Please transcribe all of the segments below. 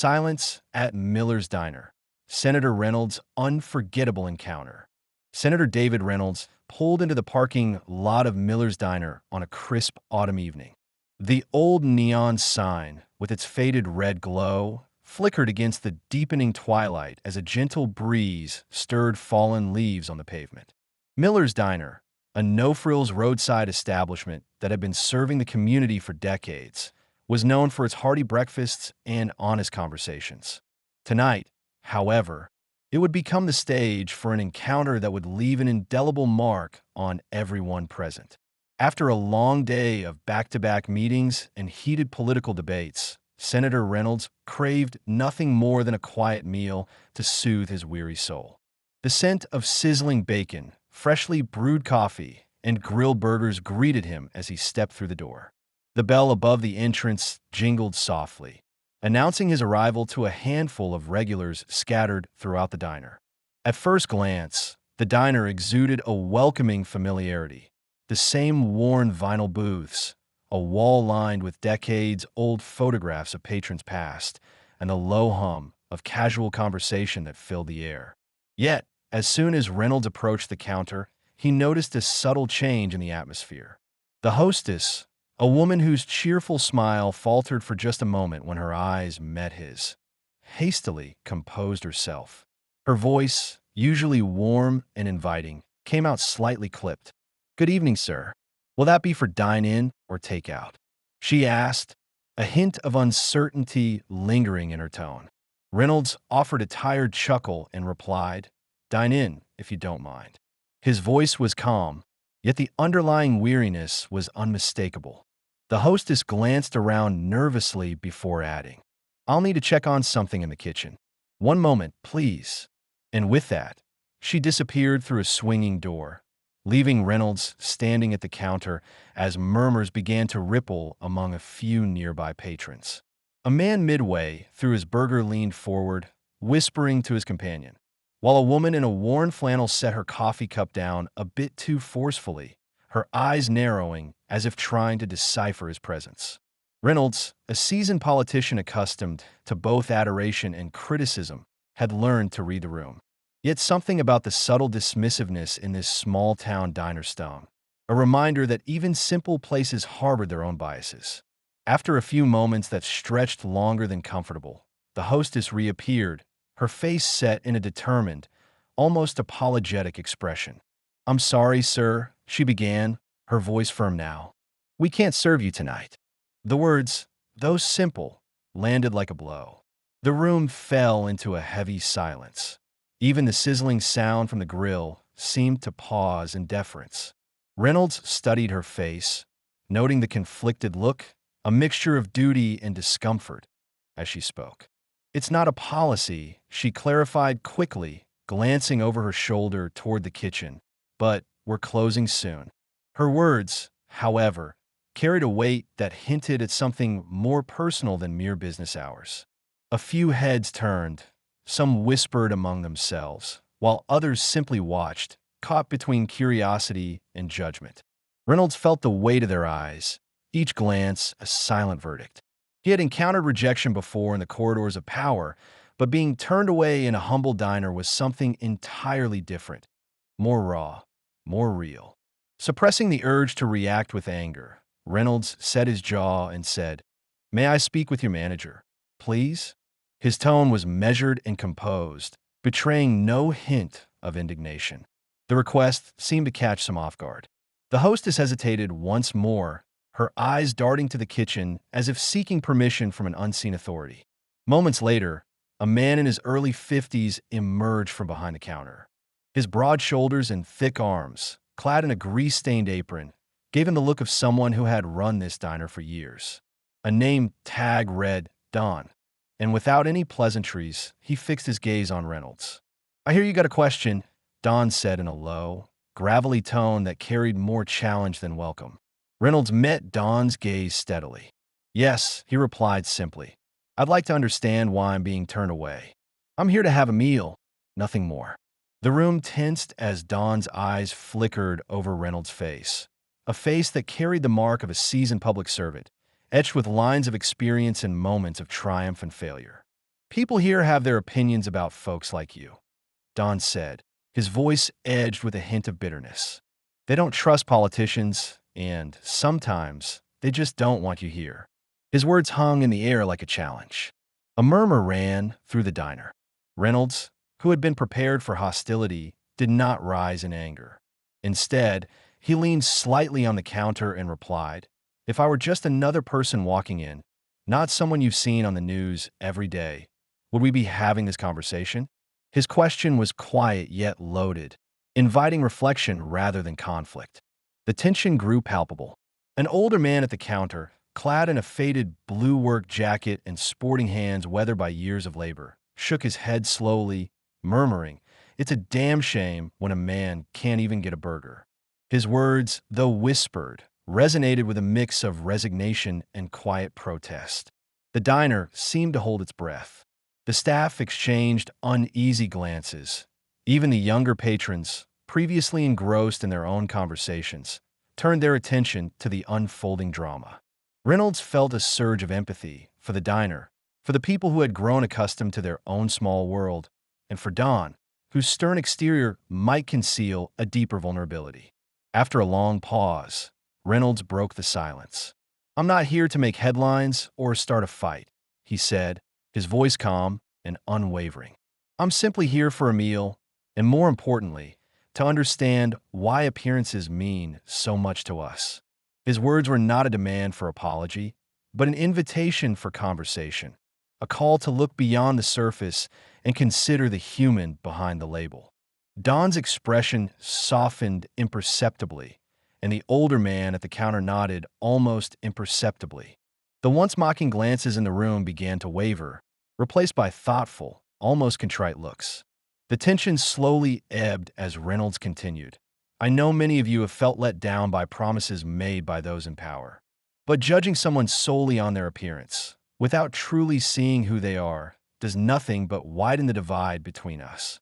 Silence at Miller's Diner. Senator Reynolds' unforgettable encounter. Senator David Reynolds pulled into the parking lot of Miller's Diner on a crisp autumn evening. The old neon sign, with its faded red glow, flickered against the deepening twilight as a gentle breeze stirred fallen leaves on the pavement. Miller's Diner, a no-frills roadside establishment that had been serving the community for decades, was known for its hearty breakfasts and honest conversations. Tonight, however, it would become the stage for an encounter that would leave an indelible mark on everyone present. After a long day of back-to-back meetings and heated political debates, Senator Reynolds craved nothing more than a quiet meal to soothe his weary soul. The scent of sizzling bacon, freshly brewed coffee, and grilled burgers greeted him as he stepped through the door. The bell above the entrance jingled softly, announcing his arrival to a handful of regulars scattered throughout the diner. At first glance, the diner exuded a welcoming familiarity. The same worn vinyl booths, a wall lined with decades-old photographs of patrons past, and the low hum of casual conversation that filled the air. Yet, as soon as Reynolds approached the counter, he noticed a subtle change in the atmosphere. The hostess, a woman whose cheerful smile faltered for just a moment when her eyes met his, hastily composed herself. Her voice, usually warm and inviting, came out slightly clipped. "Good evening, sir. Will that be for dine-in or take-out?" she asked, a hint of uncertainty lingering in her tone. Reynolds offered a tired chuckle and replied, "Dine in, if you don't mind." His voice was calm, yet the underlying weariness was unmistakable. The hostess glanced around nervously before adding, "I'll need to check on something in the kitchen. One moment, please." And with that, she disappeared through a swinging door, leaving Reynolds standing at the counter as murmurs began to ripple among a few nearby patrons. A man midway through his burger leaned forward, whispering to his companion, while a woman in a worn flannel set her coffee cup down a bit too forcefully, her eyes narrowing as if trying to decipher his presence. Reynolds, a seasoned politician accustomed to both adoration and criticism, had learned to read the room. Yet something about the subtle dismissiveness in this small-town diner stung, a reminder that even simple places harbored their own biases. After a few moments that stretched longer than comfortable, the hostess reappeared, her face set in a determined, almost apologetic expression. "I'm sorry, sir," she began, her voice firm now. "We can't serve you tonight." The words, though simple, landed like a blow. The room fell into a heavy silence. Even the sizzling sound from the grill seemed to pause in deference. Reynolds studied her face, noting the conflicted look, a mixture of duty and discomfort, as she spoke. "It's not a policy," she clarified quickly, glancing over her shoulder toward the kitchen, "but we're closing soon." Her words, however, carried a weight that hinted at something more personal than mere business hours. A few heads turned. Some whispered among themselves, while others simply watched, caught between curiosity and judgment. Reynolds felt the weight of their eyes, each glance a silent verdict. He had encountered rejection before in the corridors of power, but being turned away in a humble diner was something entirely different, more raw, more real. Suppressing the urge to react with anger, Reynolds set his jaw and said, "May I speak with your manager, please?" His tone was measured and composed, betraying no hint of indignation. The request seemed to catch some off guard. The hostess hesitated once more, her eyes darting to the kitchen as if seeking permission from an unseen authority. Moments later, a man in his early 50s emerged from behind the counter. His broad shoulders and thick arms, clad in a grease-stained apron, gave him the look of someone who had run this diner for years. A name tag read Don, and without any pleasantries, he fixed his gaze on Reynolds. "I hear you got a question," Don said in a low, gravelly tone that carried more challenge than welcome. Reynolds met Don's gaze steadily. "Yes," he replied simply. "I'd like to understand why I'm being turned away. I'm here to have a meal, nothing more." The room tensed as Don's eyes flickered over Reynolds' face, a face that carried the mark of a seasoned public servant, etched with lines of experience and moments of triumph and failure. People here have their opinions about folks like you, Don said, his voice edged with a hint of bitterness. They don't trust politicians, and sometimes they just don't want you here. His words hung in the air like a challenge. A murmur ran through the diner. Reynolds, who had been prepared for hostility, did not rise in anger. Instead, he leaned slightly on the counter and replied, "If I were just another person walking in, not someone you've seen on the news every day, would we be having this conversation?" His question was quiet yet loaded, inviting reflection rather than conflict. The tension grew palpable. An older man at the counter, clad in a faded blue work jacket and sporting hands weathered by years of labor, shook his head slowly, murmuring, "It's a damn shame when a man can't even get a burger." His words, though whispered, resonated with a mix of resignation and quiet protest. The diner seemed to hold its breath. The staff exchanged uneasy glances. Even the younger patrons, previously engrossed in their own conversations, turned their attention to the unfolding drama. Reynolds felt a surge of empathy for the diner, for the people who had grown accustomed to their own small world, and for Don, whose stern exterior might conceal a deeper vulnerability. After a long pause, Reynolds broke the silence. "I'm not here to make headlines or start a fight," he said, his voice calm and unwavering. "I'm simply here for a meal, and more importantly, to understand why appearances mean so much to us." His words were not a demand for apology, but an invitation for conversation, a call to look beyond the surface and consider the human behind the label. Don's expression softened imperceptibly, and the older man at the counter nodded almost imperceptibly. The once mocking glances in the room began to waver, replaced by thoughtful, almost contrite looks. The tension slowly ebbed as Reynolds continued. "I know many of you have felt let down by promises made by those in power. But judging someone solely on their appearance, without truly seeing who they are, does nothing but widen the divide between us."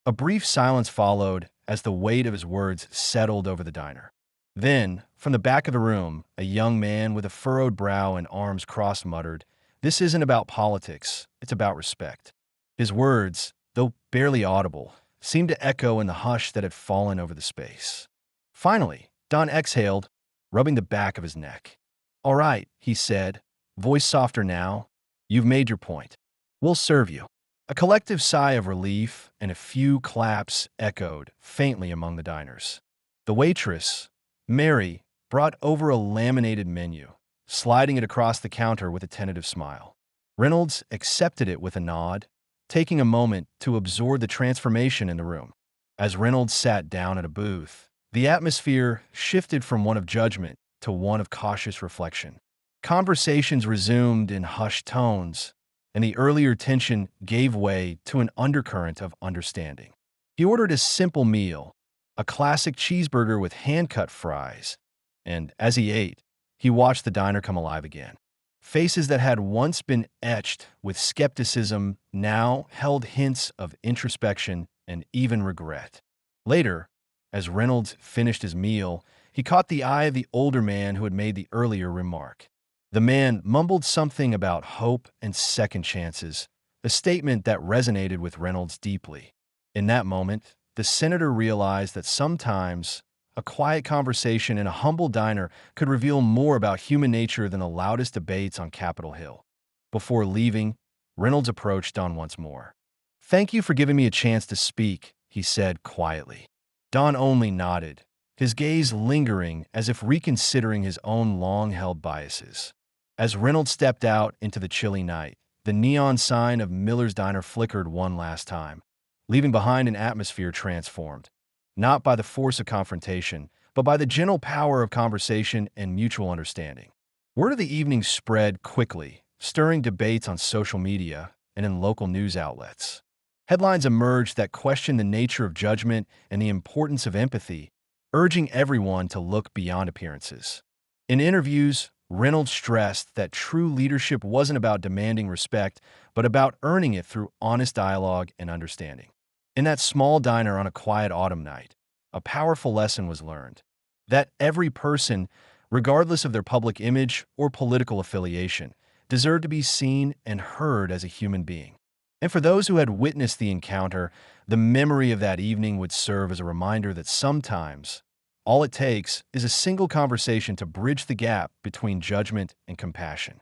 A brief silence followed as the weight of his words settled over the diner. Then, from the back of the room, a young man with a furrowed brow and arms crossed muttered, "This isn't about politics, it's about respect." His words, though barely audible, seemed to echo in the hush that had fallen over the space. Finally, Don exhaled, rubbing the back of his neck. "All right," he said, voice softer now. "You've made your point. We'll serve you." A collective sigh of relief and a few claps echoed faintly among the diners. The waitress, Mary, brought over a laminated menu, sliding it across the counter with a tentative smile. Reynolds accepted it with a nod, taking a moment to absorb the transformation in the room. As Reynolds sat down at a booth, the atmosphere shifted from one of judgment to one of cautious reflection. Conversations resumed in hushed tones, and the earlier tension gave way to an undercurrent of understanding. He ordered a simple meal, a classic cheeseburger with hand-cut fries, and as he ate, he watched the diner come alive again. Faces that had once been etched with skepticism now held hints of introspection and even regret. Later, as Reynolds finished his meal, he caught the eye of the older man who had made the earlier remark. The man mumbled something about hope and second chances, a statement that resonated with Reynolds deeply. In that moment, the senator realized that sometimes a quiet conversation in a humble diner could reveal more about human nature than the loudest debates on Capitol Hill. Before leaving, Reynolds approached Don once more. "Thank you for giving me a chance to speak," he said quietly. Don only nodded, his gaze lingering as if reconsidering his own long-held biases. As Reynolds stepped out into the chilly night, the neon sign of Miller's Diner flickered one last time, leaving behind an atmosphere transformed, not by the force of confrontation, but by the gentle power of conversation and mutual understanding. Word of the evening spread quickly, stirring debates on social media and in local news outlets. Headlines emerged that questioned the nature of judgment and the importance of empathy, urging everyone to look beyond appearances. In interviews, Reynolds stressed that true leadership wasn't about demanding respect, but about earning it through honest dialogue and understanding. In that small diner on a quiet autumn night, a powerful lesson was learned: that every person, regardless of their public image or political affiliation, deserved to be seen and heard as a human being. And for those who had witnessed the encounter, the memory of that evening would serve as a reminder that sometimes all it takes is a single conversation to bridge the gap between judgment and compassion.